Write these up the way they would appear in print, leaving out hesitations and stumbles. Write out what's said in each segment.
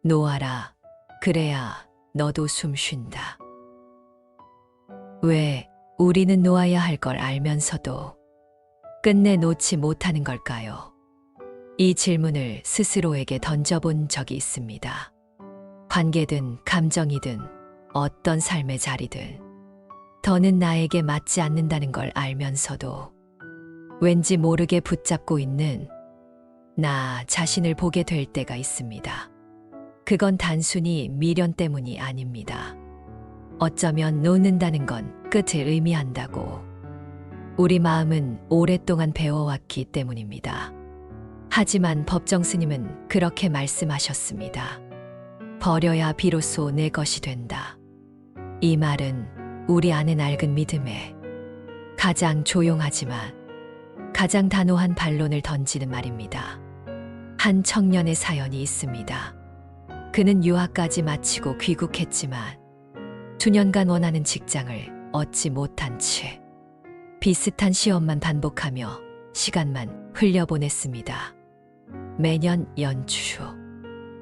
놓아라. 그래야 너도 숨 쉰다. 왜 우리는 놓아야 할 걸 알면서도 끝내 놓지 못하는 걸까요? 이 질문을 스스로에게 던져본 적이 있습니다. 관계든 감정이든 어떤 삶의 자리든 더는 나에게 맞지 않는다는 걸 알면서도 왠지 모르게 붙잡고 있는 나 자신을 보게 될 때가 있습니다. 그건 단순히 미련 때문이 아닙니다. 어쩌면 놓는다는 건 끝을 의미한다고 우리 마음은 오랫동안 배워왔기 때문입니다. 하지만 법정 스님은 그렇게 말씀하셨습니다. 버려야 비로소 내 것이 된다. 이 말은 우리 안에 낡은 믿음에 가장 조용하지만 가장 단호한 반론을 던지는 말입니다. 한 청년의 사연이 있습니다. 그는 유학까지 마치고 귀국했지만 수년간 원하는 직장을 얻지 못한 채 비슷한 시험만 반복하며 시간만 흘려보냈습니다. 매년 연초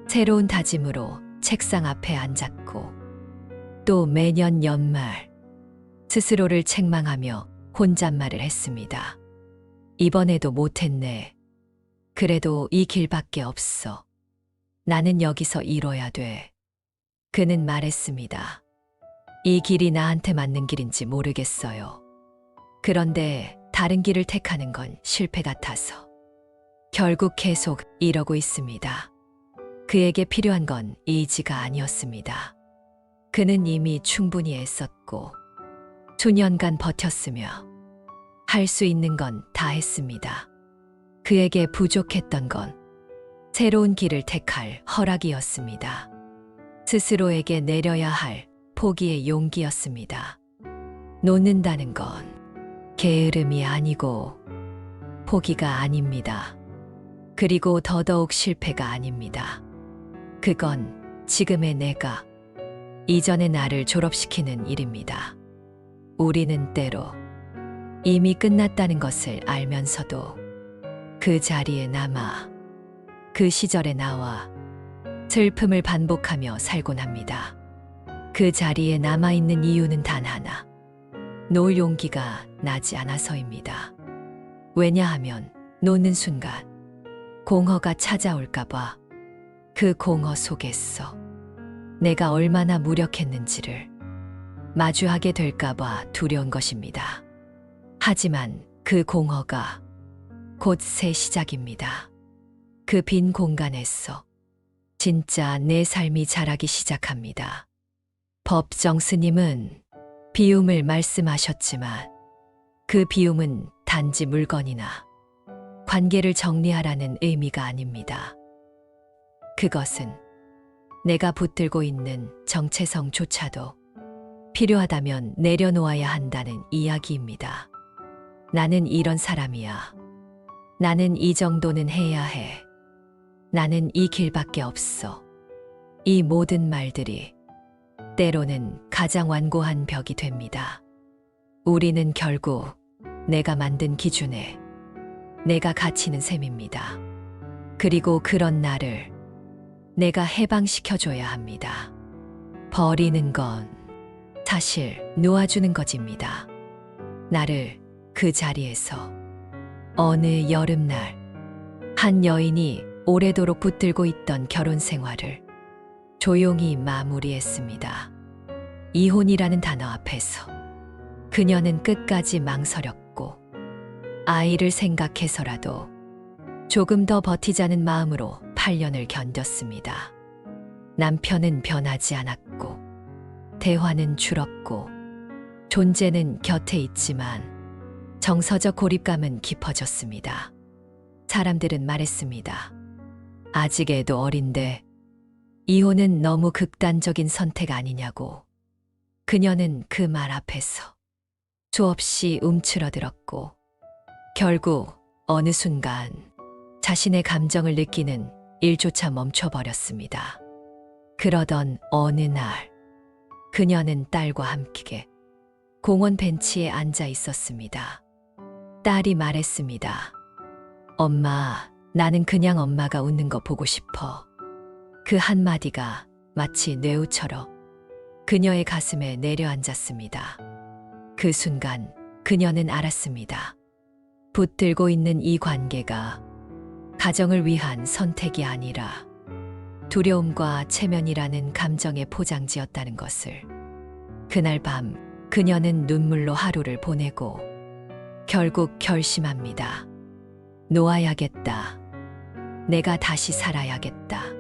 새로운 다짐으로 책상 앞에 앉았고 또 매년 연말 스스로를 책망하며 혼잣말을 했습니다. 이번에도 못했네. 그래도 이 길밖에 없어. 나는 여기서 이뤄야 돼. 그는 말했습니다. 이 길이 나한테 맞는 길인지 모르겠어요. 그런데 다른 길을 택하는 건 실패 같아서 결국 계속 이러고 있습니다. 그에게 필요한 건 의지가 아니었습니다. 그는 이미 충분히 애썼고 수년간 버텼으며 할 수 있는 건 다 했습니다. 그에게 부족했던 건 새로운 길을 택할 허락이었습니다. 스스로에게 내려야 할 포기의 용기였습니다. 놓는다는 건 게으름이 아니고 포기가 아닙니다. 그리고 더더욱 실패가 아닙니다. 그건 지금의 내가 이전의 나를 졸업시키는 일입니다. 우리는 때로 이미 끝났다는 것을 알면서도 그 자리에 남아 그 시절의 나와 슬픔을 반복하며 살곤 합니다. 그 자리에 남아있는 이유는 단 하나. 놓을 용기가 나지 않아서입니다. 왜냐하면 놓는 순간 공허가 찾아올까봐 그 공허 속에서 내가 얼마나 무력했는지를 마주하게 될까봐 두려운 것입니다. 하지만 그 공허가 곧 새 시작입니다. 그 빈 공간에서 진짜 내 삶이 자라기 시작합니다. 법정 스님은 비움을 말씀하셨지만 그 비움은 단지 물건이나 관계를 정리하라는 의미가 아닙니다. 그것은 내가 붙들고 있는 정체성조차도 필요하다면 내려놓아야 한다는 이야기입니다. 나는 이런 사람이야. 나는 이 정도는 해야 해. 나는 이 길밖에 없어. 이 모든 말들이 때로는 가장 완고한 벽이 됩니다. 우리는 결국 내가 만든 기준에 내가 갇히는 셈입니다. 그리고 그런 나를 내가 해방시켜줘야 합니다. 버리는 건 사실 놓아주는 것입니다. 나를 그 자리에서 어느 여름날 한 여인이 오래도록 붙들고 있던 결혼 생활을 조용히 마무리했습니다. 이혼이라는 단어 앞에서 그녀는 끝까지 망설였고 아이를 생각해서라도 조금 더 버티자는 마음으로 8년을 견뎠습니다. 남편은 변하지 않았고 대화는 줄었고 존재는 곁에 있지만 정서적 고립감은 깊어졌습니다. 사람들은 말했습니다. 아직 애도 어린데 이혼은 너무 극단적인 선택 아니냐고. 그녀는 그 말 앞에서 수없이 움츠러들었고 결국 어느 순간 자신의 감정을 느끼는 일조차 멈춰버렸습니다. 그러던 어느 날 그녀는 딸과 함께 공원 벤치에 앉아 있었습니다. 딸이 말했습니다. 엄마, 나는 그냥 엄마가 웃는 거 보고 싶어. 그 한마디가 마치 뇌우처럼 그녀의 가슴에 내려앉았습니다. 그 순간 그녀는 알았습니다. 붙들고 있는 이 관계가 가정을 위한 선택이 아니라 두려움과 체면이라는 감정의 포장지였다는 것을. 그날 밤 그녀는 눈물로 하루를 보내고 결국 결심합니다. 놓아야겠다. 내가 다시 살아야겠다.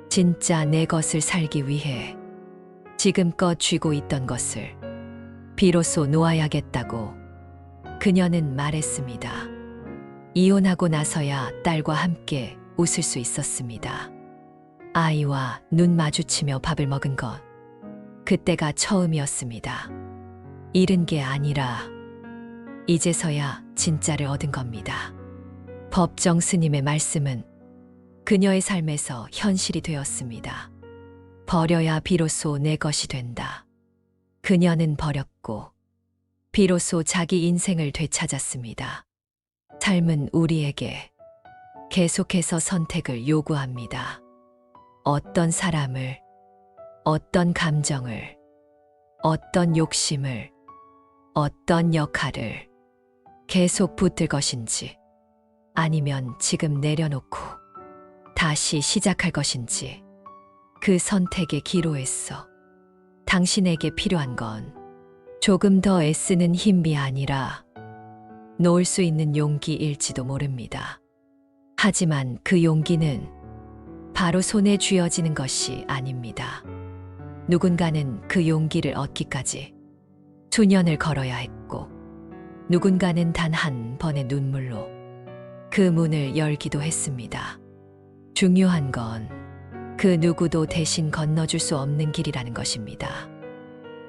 진짜 내 것을 살기 위해 지금껏 쥐고 있던 것을 비로소 놓아야겠다고 그녀는 말했습니다. 이혼하고 나서야 딸과 함께 웃을 수 있었습니다. 아이와 눈 마주치며 밥을 먹은 것, 그때가 처음이었습니다. 잃은 게 아니라 이제서야 진짜를 얻은 겁니다. 법정 스님의 말씀은 그녀의 삶에서 현실이 되었습니다. 버려야 비로소 내 것이 된다. 그녀는 버렸고 비로소 자기 인생을 되찾았습니다. 삶은 우리에게 계속해서 선택을 요구합니다. 어떤 사람을, 어떤 감정을, 어떤 욕심을, 어떤 역할을 계속 붙들 것인지, 아니면 지금 내려놓고 다시 시작할 것인지, 그 선택의 기로에서 당신에게 필요한 건 조금 더 애쓰는 힘이 아니라 놓을 수 있는 용기일지도 모릅니다. 하지만 그 용기는 바로 손에 쥐어지는 것이 아닙니다. 누군가는 그 용기를 얻기까지 수년을 걸어야 했고, 누군가는 단 한 번의 눈물로 그 문을 열기도 했습니다. 중요한 건 그 누구도 대신 건너줄 수 없는 길이라는 것입니다.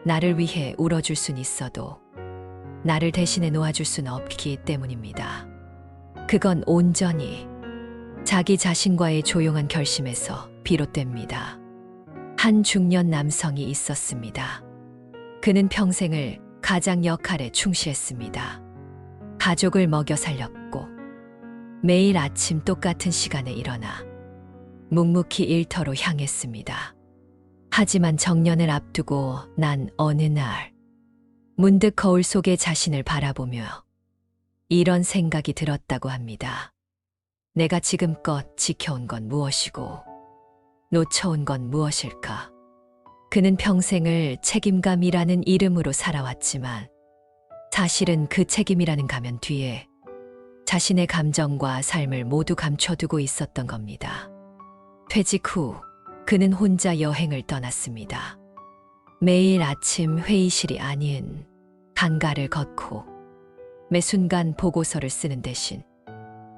나를 위해 울어줄 순 있어도 나를 대신해 놓아줄 수는 없기 때문입니다. 그건 온전히 자기 자신과의 조용한 결심에서 비롯됩니다. 한 중년 남성이 있었습니다. 그는 평생을 가장 역할에 충실했습니다. 가족을 먹여 살렸고 매일 아침 똑같은 시간에 일어나 묵묵히 일터로 향했습니다. 하지만 정년을 앞두고 난 어느 날 문득 거울 속에 자신을 바라보며 이런 생각이 들었다고 합니다. 내가 지금껏 지켜온 건 무엇이고 놓쳐온 건 무엇일까? 그는 평생을 책임감이라는 이름으로 살아왔지만 사실은 그 책임이라는 가면 뒤에 자신의 감정과 삶을 모두 감춰두고 있었던 겁니다. 퇴직 후 그는 혼자 여행을 떠났습니다. 매일 아침 회의실이 아닌 강가를 걷고 매 순간 보고서를 쓰는 대신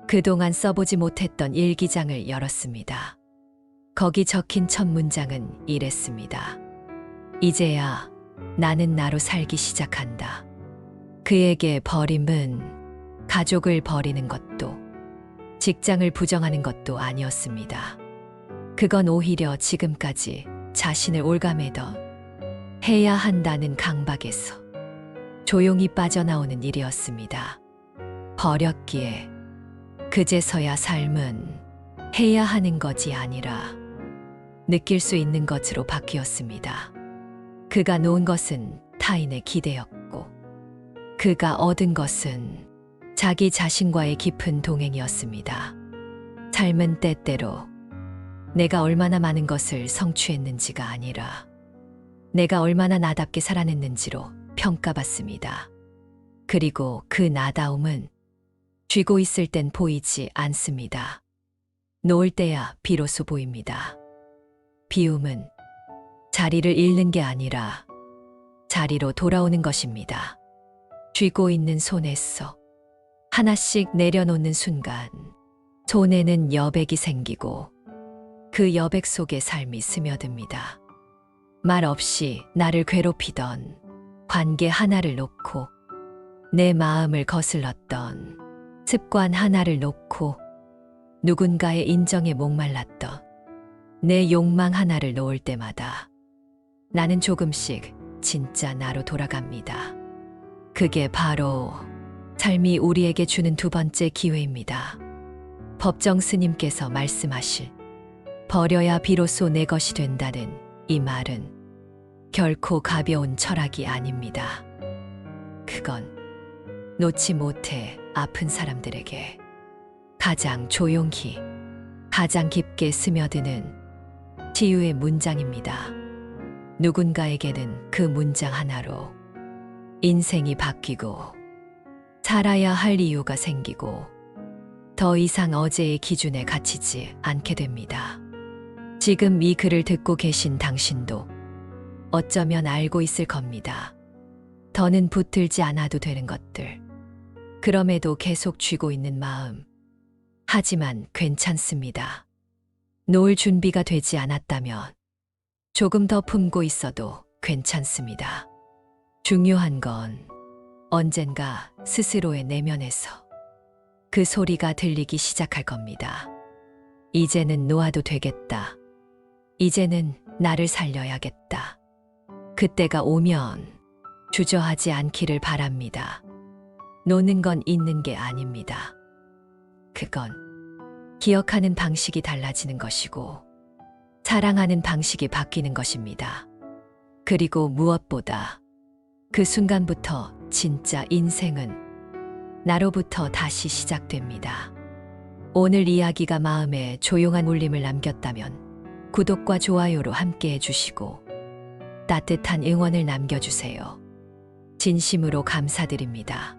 그동안 써보지 못했던 일기장을 열었습니다. 거기 적힌 첫 문장은 이랬습니다. 이제야 나는 나로 살기 시작한다. 그에게 버림은 가족을 버리는 것도 직장을 부정하는 것도 아니었습니다. 그건 오히려 지금까지 자신을 올가매던 해야 한다는 강박에서 조용히 빠져나오는 일이었습니다. 버렸기에 그제서야 삶은 해야 하는 것이 아니라 느낄 수 있는 것으로 바뀌었습니다. 그가 놓은 것은 타인의 기대였고 그가 얻은 것은 자기 자신과의 깊은 동행이었습니다. 삶은 때때로 내가 얼마나 많은 것을 성취했는지가 아니라 내가 얼마나 나답게 살아냈는지로 평가받습니다. 그리고 그 나다움은 쥐고 있을 땐 보이지 않습니다. 놓을 때야 비로소 보입니다. 비움은 자리를 잃는 게 아니라 자리로 돌아오는 것입니다. 쥐고 있는 손에서 하나씩 내려놓는 순간 손에는 여백이 생기고 그 여백 속에 삶이 스며듭니다. 말 없이 나를 괴롭히던 관계 하나를 놓고 내 마음을 거슬렀던 습관 하나를 놓고 누군가의 인정에 목말랐던 내 욕망 하나를 놓을 때마다 나는 조금씩 진짜 나로 돌아갑니다. 그게 바로 삶이 우리에게 주는 두 번째 기회입니다. 법정 스님께서 말씀하실 버려야 비로소 내 것이 된다는 이 말은 결코 가벼운 철학이 아닙니다. 그건 놓지 못해 아픈 사람들에게 가장 조용히, 가장 깊게 스며드는 치유의 문장입니다. 누군가에게는 그 문장 하나로 인생이 바뀌고 살아야 할 이유가 생기고 더 이상 어제의 기준에 갇히지 않게 됩니다. 지금 이 글을 듣고 계신 당신도 어쩌면 알고 있을 겁니다. 더는 붙들지 않아도 되는 것들. 그럼에도 계속 쥐고 있는 마음. 하지만 괜찮습니다. 놓을 준비가 되지 않았다면 조금 더 품고 있어도 괜찮습니다. 중요한 건 언젠가 스스로의 내면에서 그 소리가 들리기 시작할 겁니다. 이제는 놓아도 되겠다. 이제는 나를 살려야겠다. 그때가 오면 주저하지 않기를 바랍니다. 노는 건 있는 게 아닙니다. 그건 기억하는 방식이 달라지는 것이고 사랑하는 방식이 바뀌는 것입니다. 그리고 무엇보다 그 순간부터 진짜 인생은 나로부터 다시 시작됩니다. 오늘 이야기가 마음에 조용한 울림을 남겼다면 구독과 좋아요로 함께 해주시고 따뜻한 응원을 남겨주세요. 진심으로 감사드립니다.